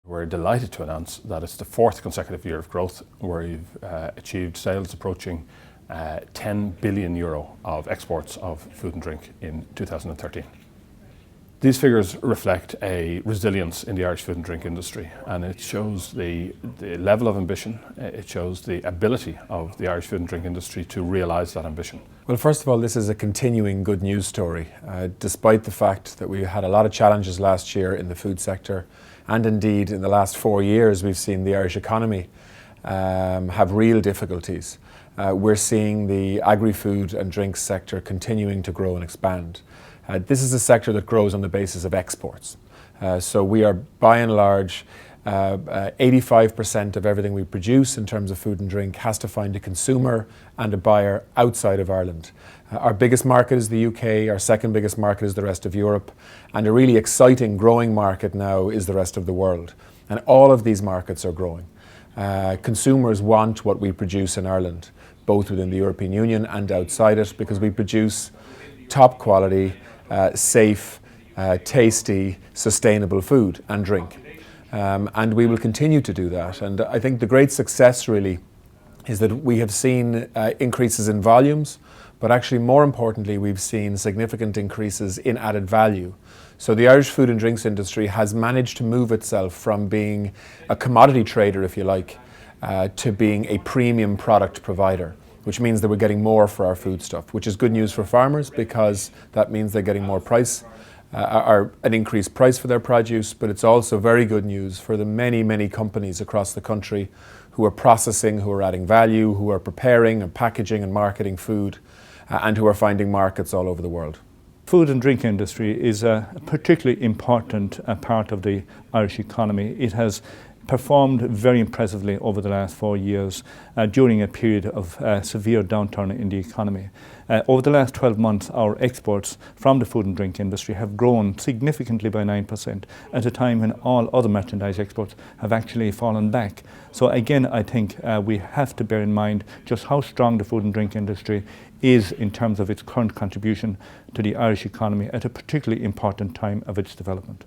We're delighted to announce that it's the fourth consecutive year of growth where we've achieved sales approaching €10 billion of exports of food and drink in 2013. These figures reflect a resilience in the Irish food and drink industry, and it shows the level of ambition, it shows the ability of the Irish food and drink industry to realise that ambition. Well, first of all, this is a continuing good news story. Despite the fact that we had a lot of challenges last year in the food sector, and indeed in the last 4 years we've seen the Irish economy have real difficulties. We're seeing the agri-food and drinks sector continuing to grow and expand. This is a sector that grows on the basis of exports. So we are, by and large, 85% of everything we produce in terms of food and drink has to find a consumer and a buyer outside of Ireland. Our biggest market is the UK, our second biggest market is the rest of Europe, and a really exciting growing market now is the rest of the world. And all of these markets are growing. Consumers want what we produce in Ireland, both within the European Union and outside it, because we produce top quality, safe, tasty, sustainable food and drink. And we will continue to do that. And I think the great success really is that we have seen increases in volumes, but actually more importantly, we've seen significant increases in added value. So the Irish food and drinks industry has managed to move itself from being a commodity trader, if you like, to being a premium product provider, which means that we're getting more for our foodstuff, which is good news for farmers because that means they're getting more price, or an increased price for their produce, but it's also very good news for the many, many companies across the country who are processing, who are adding value, who are preparing and packaging and marketing food, and who are finding markets all over the world. Food and drink industry is a particularly important part of the Irish economy. It has performed very impressively over the last 4 years during a period of severe downturn in the economy. Over the last 12 months, our exports from the food and drink industry have grown significantly by 9% at a time when all other merchandise exports have actually fallen back. So again, I think we have to bear in mind just how strong the food and drink industry is in terms of its current contribution to the Irish economy at a particularly important time of its development.